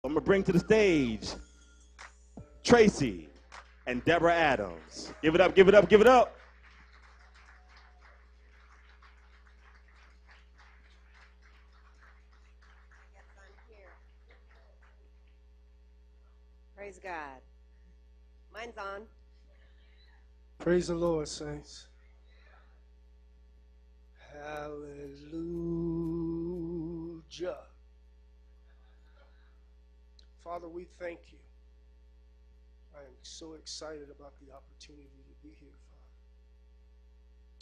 I'm going to bring to the stage Tracy and Deborah Adams. Give it up, give it up, give it up. Yes, I'm here. Praise God. Mine's on. Praise the Lord, saints. Hallelujah. Father, we thank you. I am so excited about the opportunity to be here, Father.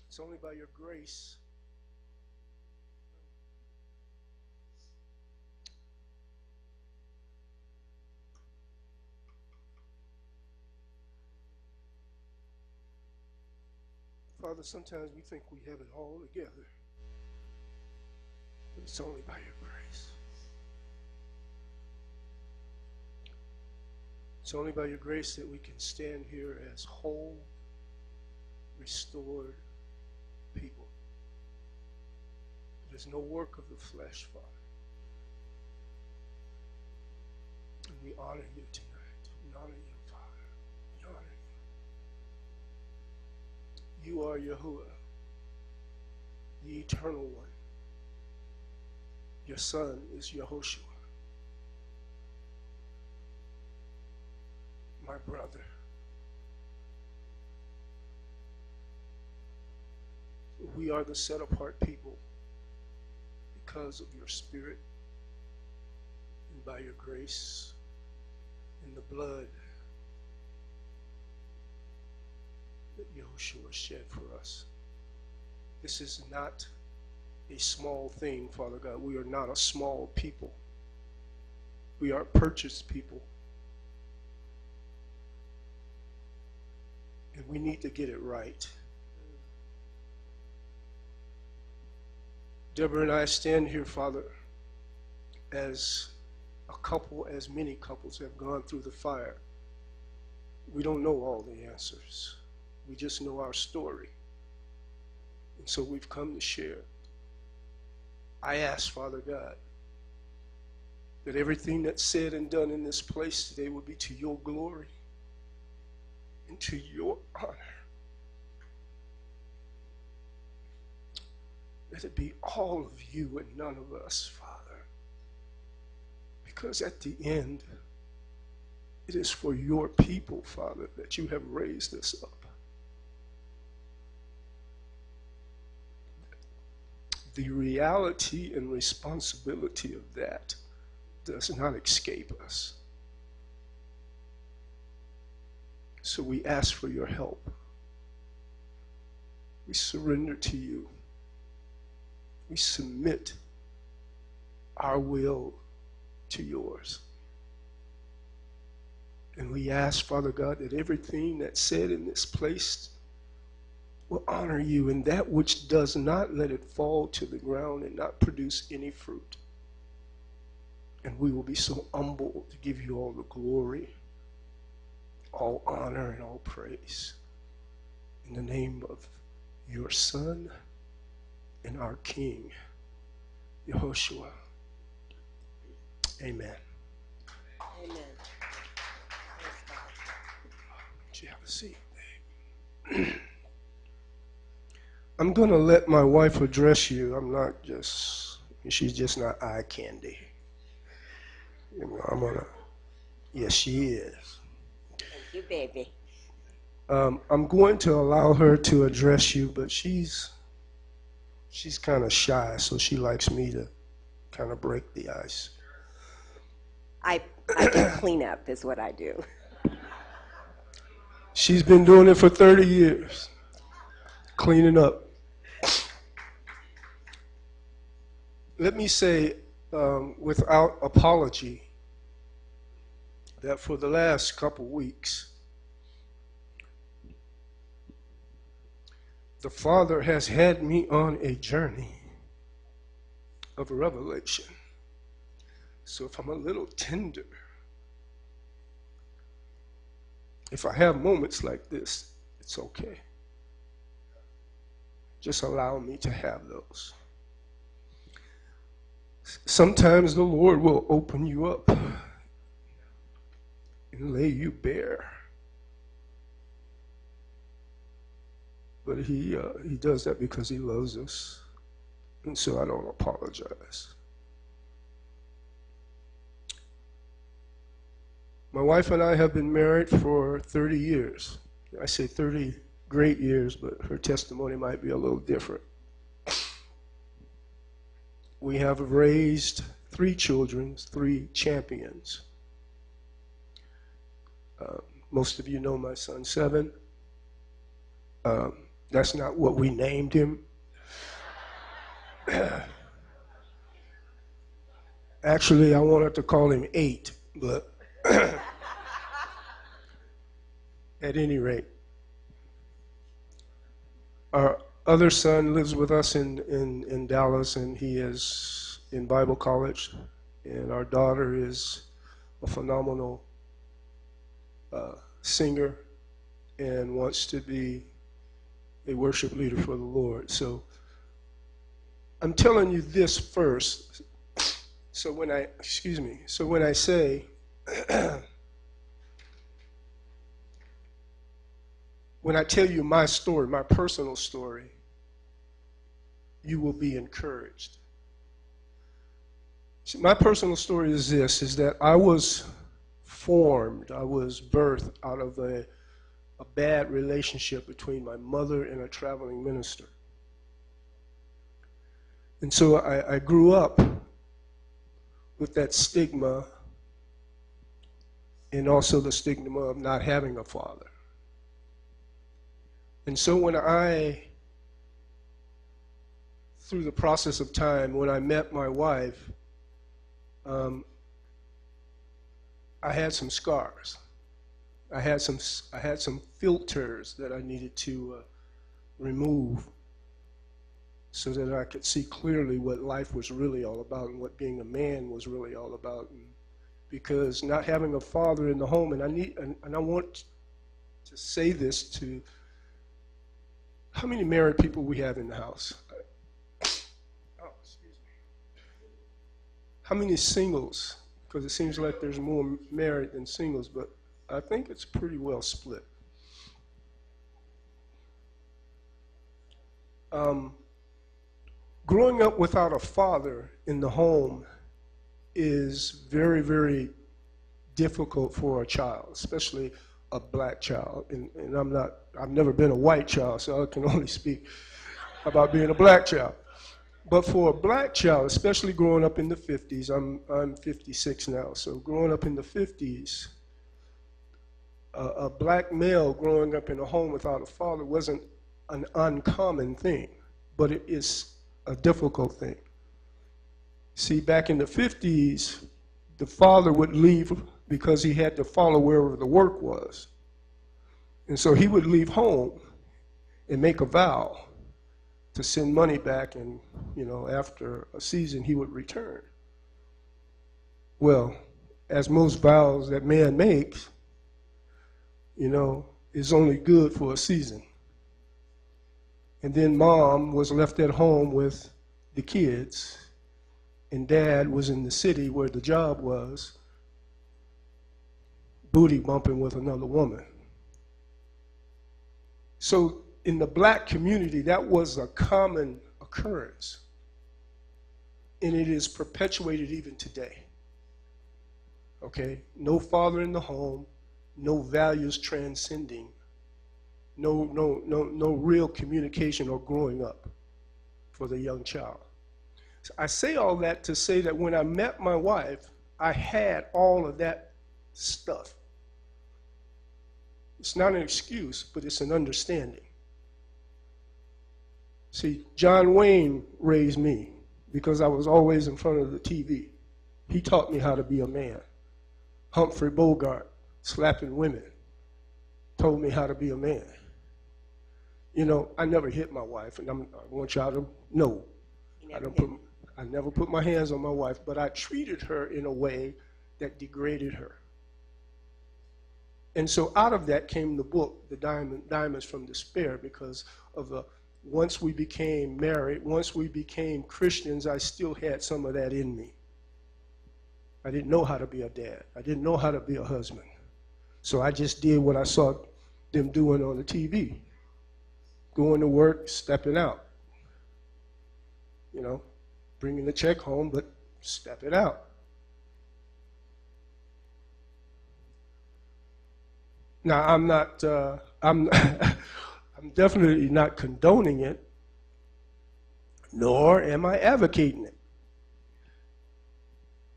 It's only by your grace. Father, sometimes we think we have it all together, but it's only by your grace. It's only by your grace that we can stand here as whole, restored people. It is no work of the flesh, Father. And we honor you tonight. We honor you, Father. We honor you. You are Yahuwah, the eternal one. Your son is Yehoshua, my brother. We are the set apart people because of your spirit and by your grace and the blood that Yehoshua shed for us. This is not a small thing, Father God. We are not a small people. We are purchased people. And we need to get it right. Deborah and I stand here, Father, as a couple, as many couples have gone through the fire. We don't know all the answers. We just know our story. And so we've come to share. I ask, Father God, that everything that's said and done in this place today will be to your glory and to your honor. Let it be all of you and none of us, Father. Because at the end, it is for your people, Father, that you have raised us up. The reality and responsibility of that does not escape us. So we ask for your help. We surrender to you. We submit our will to yours. And we ask, Father God, that everything that's said in this place will honor you, and that which does not, let it fall to the ground and not produce any fruit. And we will be so humble to give you all the glory, all honor, and all praise. In the name of your Son and our King, Yehoshua. Amen. Amen. Praise God. Would you have a seat, babe? I'm going to let my wife address you. She's just not eye candy. Yes, she is. Thank you, baby. I'm going to allow her to address you, but she's kind of shy, so she likes me to kind of break the ice. I do clean up is what I do. She's been doing it for 30 years, cleaning up. Let me say, without apology, that for the last couple weeks, the Father has had me on a journey of revelation. So if I'm a little tender, if I have moments like this, it's okay. Just allow me to have those. Sometimes the Lord will open you up and lay you bare. But he does that because he loves us, and so I don't apologize. My wife and I have been married for 30 years. I say 30 great years, but her testimony might be a little different. We have raised 3 children, 3 champions. Most of you know my son, 7. That's not what we named him. Actually, I wanted to call him 8, but at any rate, our other son lives with us in Dallas, and he is in Bible college, and our daughter is a phenomenal singer and wants to be a worship leader for the Lord. So I'm telling you this first. So when I say when I tell you my story, my personal story, you will be encouraged. See, my personal story is this, is that I was birthed out of a bad relationship between my mother and a traveling minister. And so I grew up with that stigma, and also the stigma of not having a father. And so when through the process of time, when I met my wife, I had some scars. I had some filters that I needed to remove so that I could see clearly what life was really all about and what being a man was really all about. And because not having a father in the home, and I want to say this to how many married people we have in the house? Oh, excuse me. How many singles? Because it seems like there's more married than singles, but I think it's pretty well split. Growing up without a father in the home is very, very difficult for a child, especially a black child. And I've never been a white child, so I can only speak about being a black child. But for a black child, especially growing up in the 50s, I'm 56 now, so growing up in the 50s, a black male growing up in a home without a father wasn't an uncommon thing, but it is a difficult thing. See, back in the 50s, the father would leave because he had to follow wherever the work was. And so he would leave home and make a vow to send money back, and after a season he would return. Well, as most vows that man makes, is only good for a season. And then mom was left at home with the kids, and dad was in the city where the job was, booty bumping with another woman. So in the black community, that was a common occurrence. And it is perpetuated even today. Okay? No father in the home, no values transcending, no real communication or growing up for the young child. So I say all that to say that when I met my wife, I had all of that stuff. It's not an excuse, but it's an understanding. See, John Wayne raised me because I was always in front of the TV. He taught me how to be a man. Humphrey Bogart, slapping women, told me how to be a man. I never hit my wife, and I want y'all to know. I never put my hands on my wife, but I treated her in a way that degraded her. And so out of that came the book, The Diamonds from Despair, because of once we became married, once we became Christians, I still had some of that in me. I didn't know how to be a dad. I didn't know how to be a husband. So I just did what I saw them doing on the TV. Going to work, stepping out. You know, bringing the check home, but stepping out. Now, I'm definitely not condoning it, nor am I advocating it.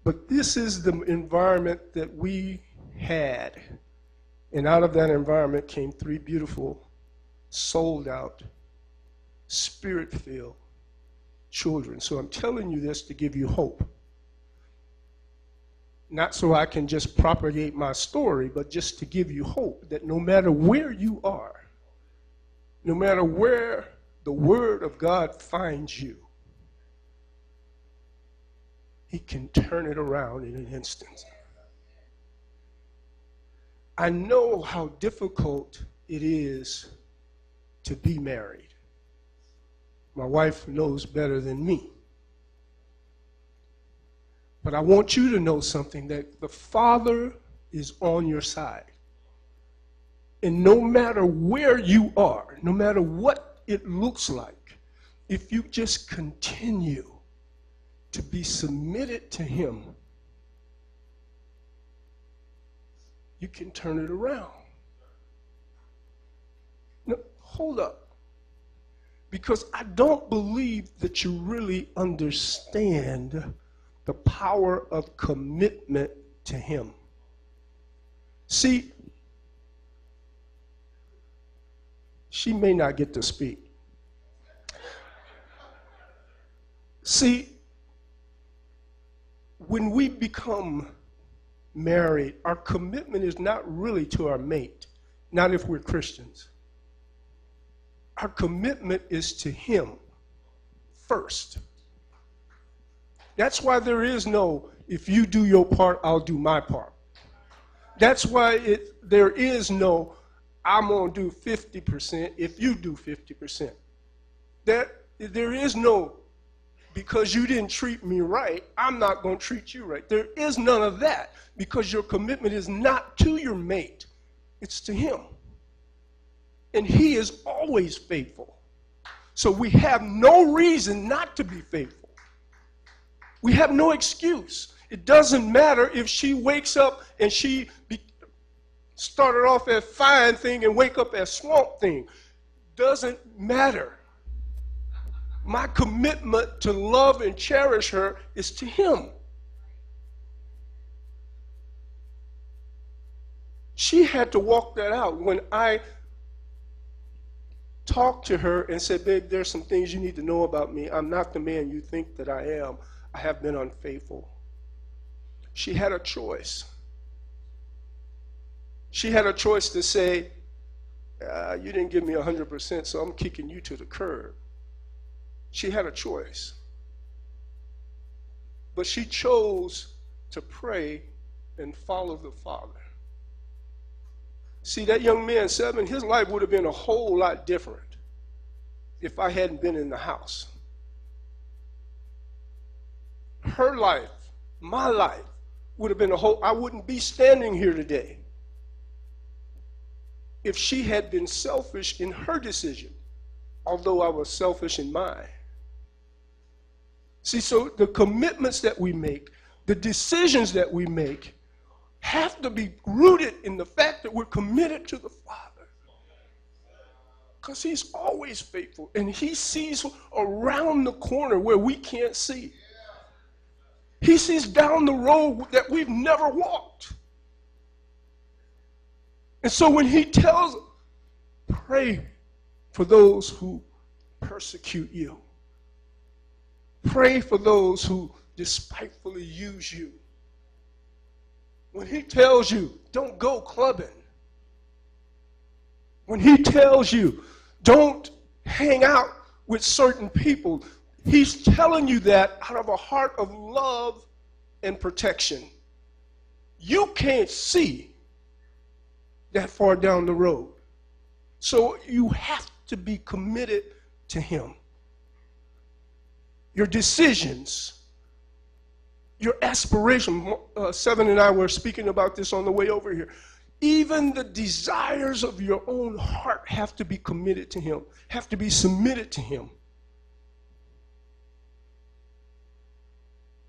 But this is the environment that we had. And out of that environment came 3 beautiful, sold out, spirit-filled children. So I'm telling you this to give you hope. Not so I can just propagate my story, but just to give you hope that no matter where you are, no matter where the Word of God finds you, He can turn it around in an instant. I know how difficult it is to be married. My wife knows better than me. But I want you to know something, that the Father is on your side. And no matter where you are, no matter what it looks like, if you just continue to be submitted to Him, you can turn it around. No, hold up. Because I don't believe that you really understand the power of commitment to Him. See, she may not get to speak. See, when we become married, our commitment is not really to our mate, not if we're Christians. Our commitment is to Him first. That's why there is no, if you do your part, I'll do my part. That's why there is no, I'm going to do 50% if you do 50%. There is no, because you didn't treat me right, I'm not going to treat you right. There is none of that, because your commitment is not to your mate, it's to Him. And He is always faithful. So we have no reason not to be faithful. We have no excuse. It doesn't matter if she wakes up and she started off as fine thing and wake up as swamp thing. Doesn't matter. My commitment to love and cherish her is to Him. She had to walk that out. When I talked to her and said, babe, there's some things you need to know about me. I'm not the man you think that I am. I have been unfaithful. She had a choice. She had a choice to say, you didn't give me 100%, so I'm kicking you to the curb. She had a choice. But she chose to pray and follow the Father. See, that young man, 7, his life would have been a whole lot different if I hadn't been in the house. Her life, my life, would have been I wouldn't be standing here today if she had been selfish in her decision, although I was selfish in mine. See, so the commitments that we make, the decisions that we make, have to be rooted in the fact that we're committed to the Father. Because He's always faithful, and He sees around the corner where we can't see. He sees down the road that we've never walked. And so when He tells, pray for those who persecute you. Pray for those who despitefully use you. When He tells you, don't go clubbing. When He tells you, don't hang out with certain people, He's telling you that out of a heart of love and protection. You can't see that far down the road. So you have to be committed to Him. Your decisions, your aspiration, 7 and I were speaking about this on the way over here. Even the desires of your own heart have to be committed to him, have to be submitted to him.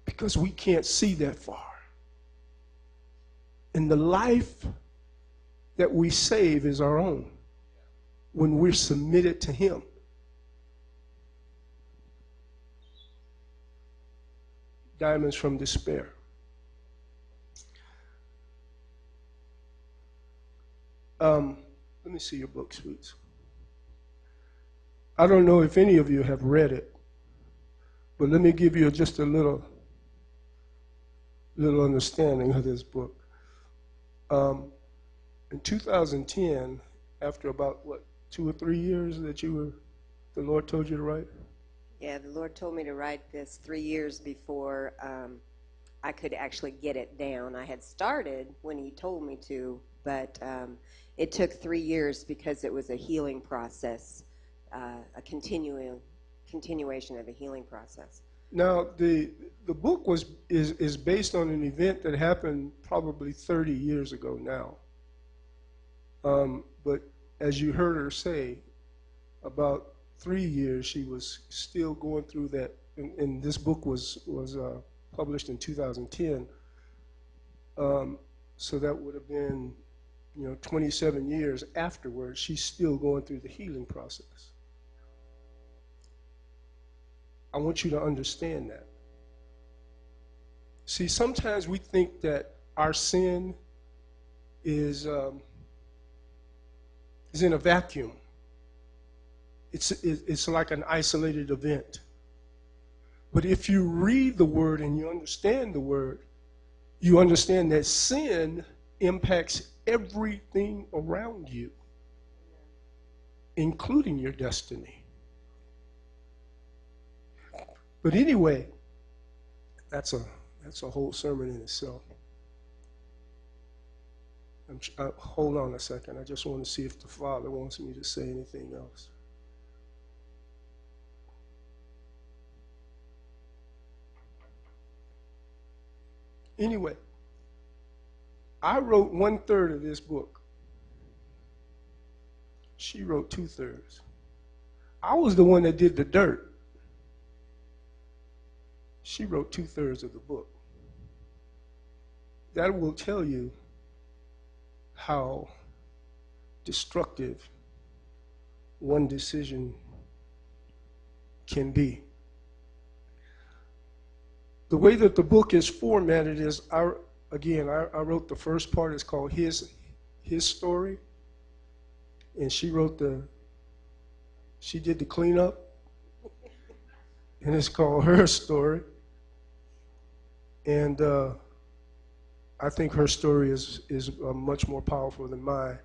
Because we can't see that far. And the life that we save is our own when we're submitted to him. Diamonds from Despair. Let me see your book, sweets. I don't know if any of you have read it, but let me give you just a little understanding of this book. In 2010, after about, 2 or 3 years that the Lord told you to write? Yeah, the Lord told me to write this 3 years before I could actually get it down. I had started when he told me to, but it took 3 years because it was a healing process, a continuation of a healing process. Now, the book is based on an event that happened probably 30 years ago now. But as you heard her say, about 3 years she was still going through that, and this book was published in 2010. So that would have been, 27 years afterwards, she's still going through the healing process. I want you to understand that. See, sometimes we think that our sin is in a vacuum. It's like an isolated event. But if you read the word and you understand the word, you understand that sin impacts everything around you, including your destiny. But anyway, that's a whole sermon in itself. Hold on a second. I just want to see if the Father wants me to say anything else. Anyway, I wrote 1/3 of this book. She wrote 2/3. I was the one that did the dirt. She wrote 2/3 of the book. That will tell you how destructive one decision can be. The way that the book is formatted is, I wrote the first part. It's called His Story, and she did the cleanup, and it's called Her Story. And I think her story is much more powerful than mine.